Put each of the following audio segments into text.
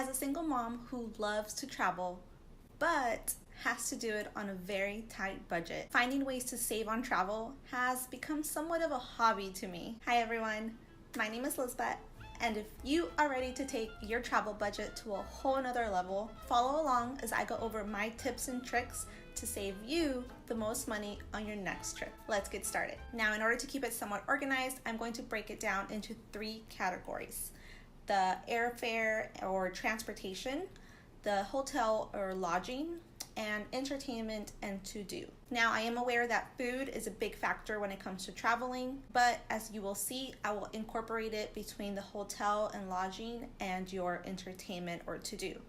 As a single mom who loves to travel, but has to do it on a very tight budget, finding ways to save on travel has become somewhat of a hobby to me. Hi everyone, my name is Lisbeth, and if you are ready to take your travel budget to a whole nother level, follow along as I go over my tips and tricks to save you the most money on your next trip. Let's get started. Now, in order to keep it somewhat organized, I'm going to break it down into 3 categories: the airfare or transportation, the hotel or lodging, and entertainment and to-do. Now, I am aware that food is a big factor when it comes to traveling, but as you will see, I will incorporate it between the hotel and lodging and your entertainment or to-do,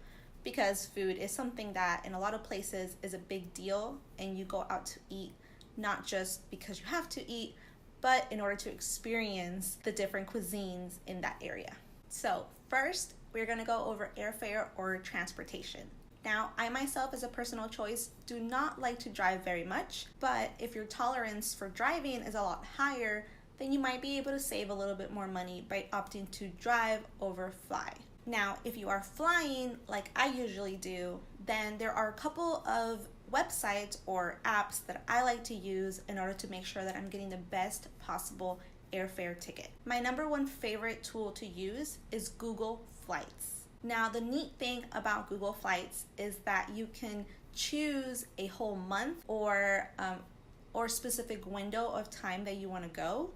because food is something that in a lot of places is a big deal, and you go out to eat not just because you have to eat, but in order to experience the different cuisines in that area. So first, we're gonna go over airfare or transportation. Now, I myself, as a personal choice, do not like to drive very much, but if your tolerance for driving is a lot higher, then you might be able to save a little bit more money by opting to drive over fly. Now, if you are flying like I usually do, then there are a couple of websites or apps that I like to use in order to make sure that I'm getting the best possible airfare ticket. My number one favorite tool to use is Google Flights. Now, the neat thing about Google Flights is that you can choose a whole month or specific window of time that you want to go,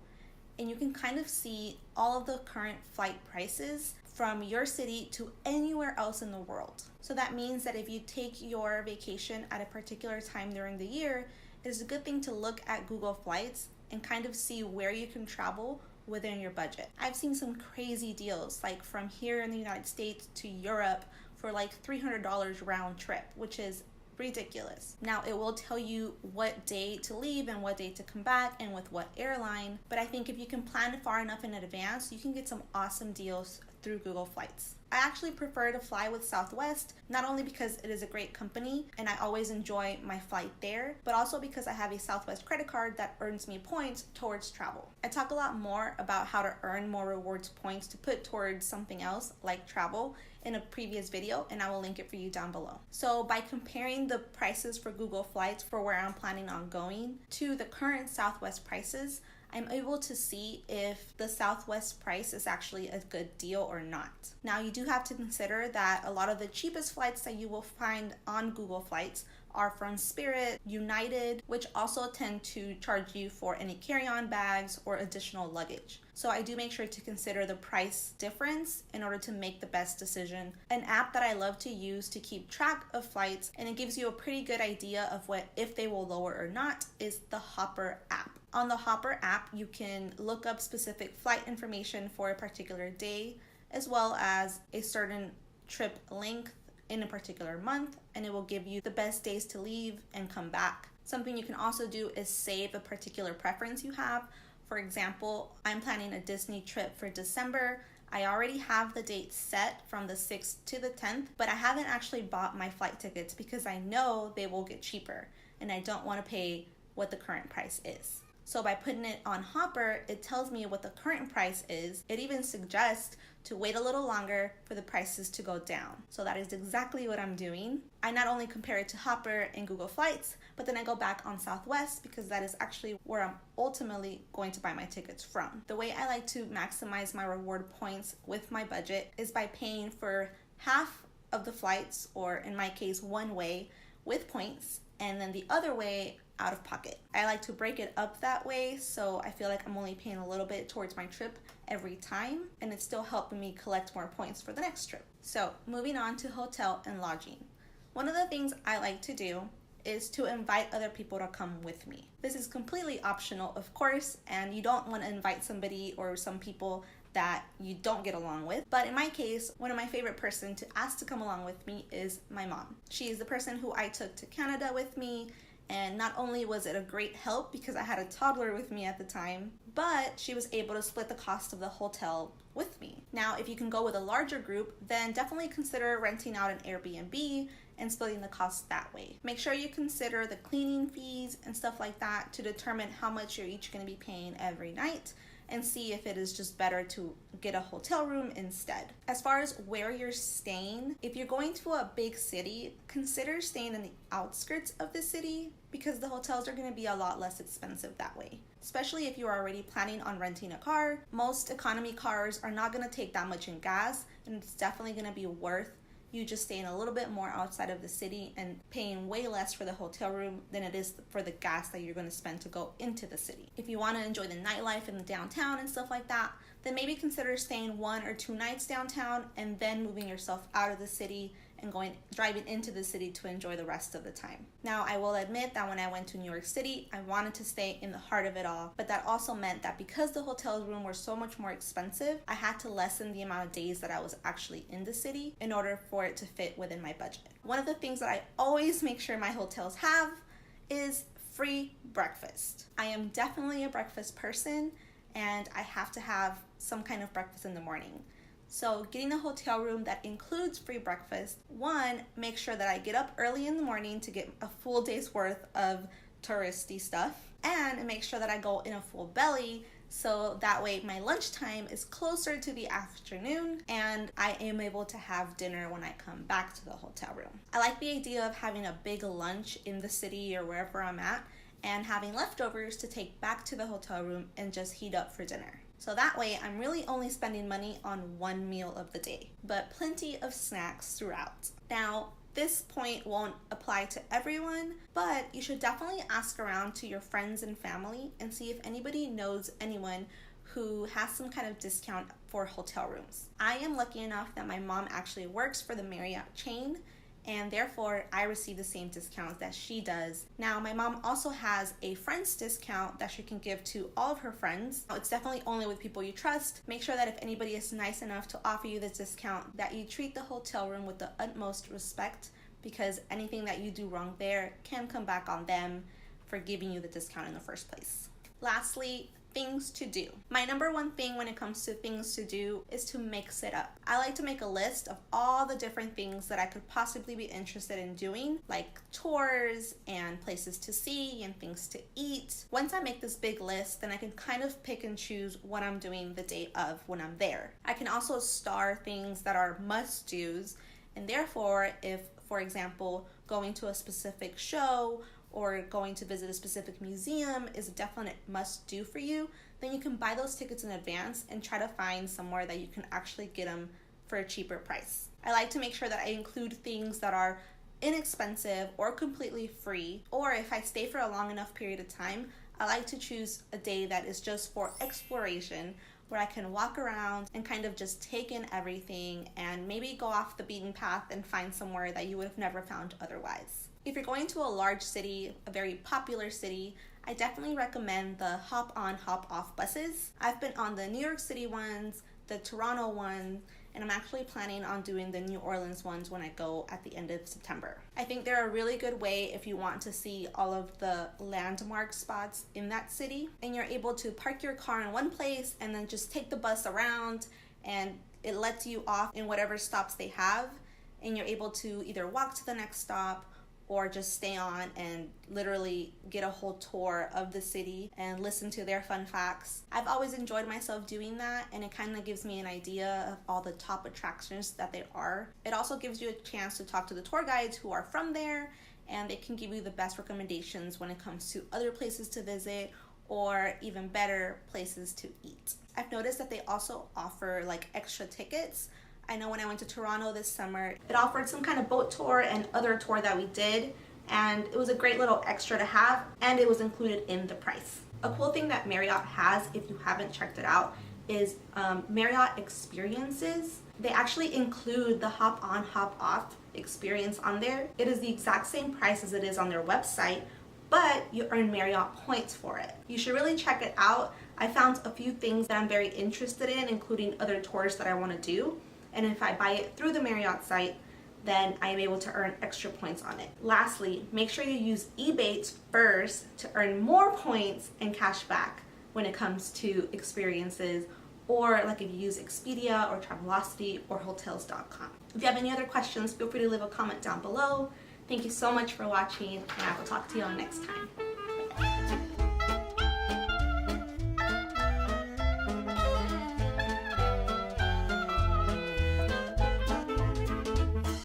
and you can kind of see all of the current flight prices from your city to anywhere else in the world. So that means that if you take your vacation at a particular time during the year, it is a good thing to look at Google Flights and kind of see where you can travel within your budget. I've seen some crazy deals, like from here in the United States to Europe for like $300 round trip, which is ridiculous. Now, it will tell you what day to leave and what day to come back and with what airline, but I think if you can plan it far enough in advance, you can get some awesome deals through Google Flights. I actually prefer to fly with Southwest, not only because it is a great company and I always enjoy my flight there, but also because I have a Southwest credit card that earns me points towards travel. I talk a lot more about how to earn more rewards points to put towards something else like travel in a previous video, and I will link it for you down below. So by comparing the prices for Google Flights for where I'm planning on going to the current Southwest prices, I'm able to see if the Southwest price is actually a good deal or not. Now, you do have to consider that a lot of the cheapest flights that you will find on Google Flights are from Spirit, United, which also tend to charge you for any carry-on bags or additional luggage. So I do make sure to consider the price difference in order to make the best decision. An app that I love to use to keep track of flights, and it gives you a pretty good idea of what if they will lower or not, is the Hopper app. On the Hopper app, you can look up specific flight information for a particular day, as well as a certain trip length in a particular month, and it will give you the best days to leave and come back. Something you can also do is save a particular preference you have. For example, I'm planning a Disney trip for December. I already have the date set from the 6th to the 10th, but I haven't actually bought my flight tickets because I know they will get cheaper and I don't want to pay what the current price is. So by putting it on Hopper, it tells me what the current price is. It even suggests to wait a little longer for the prices to go down. So that is exactly what I'm doing. I not only compare it to Hopper and Google Flights, but then I go back on Southwest because that is actually where I'm ultimately going to buy my tickets from. The way I like to maximize my reward points with my budget is by paying for half of the flights, or in my case, one way with points, and then the other way out of pocket. I like to break it up that way, so I feel like I'm only paying a little bit towards my trip every time, and it's still helping me collect more points for the next trip. So moving on to hotel and lodging. One of the things I like to do is to invite other people to come with me. This is completely optional, of course, and you don't want to invite somebody or some people that you don't get along with. But in my case, one of my favorite person to ask to come along with me is my mom. She is the person who I took to Canada with me, and not only was it a great help because I had a toddler with me at the time, but she was able to split the cost of the hotel with me. Now, if you can go with a larger group, then definitely consider renting out an Airbnb and splitting the costs that way. Make sure you consider the cleaning fees and stuff like that to determine how much you're each going to be paying every night, and see if it is just better to get a hotel room instead. As far as where you're staying, if you're going to a big city, consider staying in the outskirts of the city because the hotels are going to be a lot less expensive that way. Especially if you're already planning on renting a car. Most economy cars are not going to take that much in gas, and it's definitely going to be worth you just staying a little bit more outside of the city and paying way less for the hotel room than it is for the gas that you're going to spend to go into the city. If you want to enjoy the nightlife in the downtown and stuff like that, then maybe consider staying 1 or 2 nights downtown and then moving yourself out of the city and driving into the city to enjoy the rest of the time. Now, I will admit that when I went to New York City, I wanted to stay in the heart of it all, but that also meant that because the hotel room were so much more expensive, I had to lessen the amount of days that I was actually in the city in order for it to fit within my budget. One of the things that I always make sure my hotels have is free breakfast. I am definitely a breakfast person, and I have to have some kind of breakfast in the morning. So getting a hotel room that includes free breakfast, one, make sure that I get up early in the morning to get a full day's worth of touristy stuff, and make sure that I go in a full belly so that way my lunchtime is closer to the afternoon and I am able to have dinner when I come back to the hotel room. I like the idea of having a big lunch in the city or wherever I'm at and having leftovers to take back to the hotel room and just heat up for dinner. So that way, I'm really only spending money on one meal of the day, but plenty of snacks throughout. Now, this point won't apply to everyone, but you should definitely ask around to your friends and family and see if anybody knows anyone who has some kind of discount for hotel rooms. I am lucky enough that my mom actually works for the Marriott chain, and therefore I receive the same discounts that she does. Now, my mom also has a friend's discount that she can give to all of her friends. It's definitely only with people you trust. Make sure that if anybody is nice enough to offer you this discount, that you treat the hotel room with the utmost respect, because anything that you do wrong there can come back on them for giving you the discount in the first place. Lastly, things to do. My number one thing when it comes to things to do is to mix it up. I like to make a list of all the different things that I could possibly be interested in doing, like tours and places to see and things to eat. Once I make this big list, then I can kind of pick and choose what I'm doing the day of when I'm there. I can also star things that are must-dos, and therefore, if, for example, going to a specific show or going to visit a specific museum is a definite must-do for you, then you can buy those tickets in advance and try to find somewhere that you can actually get them for a cheaper price. I like to make sure that I include things that are inexpensive or completely free, or if I stay for a long enough period of time, I like to choose a day that is just for exploration, where I can walk around and kind of just take in everything and maybe go off the beaten path and find somewhere that you would have never found otherwise. If you're going to a large city, a very popular city, I definitely recommend the hop-on, hop-off buses. I've been on the New York City ones, the Toronto ones, and I'm actually planning on doing the New Orleans ones when I go at the end of September. I think they're a really good way if you want to see all of the landmark spots in that city, and you're able to park your car in one place and then just take the bus around, and it lets you off in whatever stops they have, and you're able to either walk to the next stop or just stay on and literally get a whole tour of the city and listen to their fun facts. I've always enjoyed myself doing that, and it kind of gives me an idea of all the top attractions that there are. It also gives you a chance to talk to the tour guides who are from there, and they can give you the best recommendations when it comes to other places to visit or even better places to eat. I've noticed that they also offer like extra tickets. I know when I went to Toronto this summer, it offered some kind of boat tour and other tour that we did, and it was a great little extra to have, and it was included in the price. A cool thing that Marriott has, if you haven't checked it out, is Marriott experiences. They actually include the hop-on, hop-off experience on there. It is the exact same price as it is on their website, but you earn Marriott points for it. You should really check it out. I found a few things that I'm very interested in, including other tours that I want to do. And if I buy it through the Marriott site, then I am able to earn extra points on it. Lastly, make sure you use Ebates first to earn more points and cash back when it comes to experiences, or like if you use Expedia or Travelocity or Hotels.com. If you have any other questions, feel free to leave a comment down below. Thank you so much for watching, and I will talk to you all next time.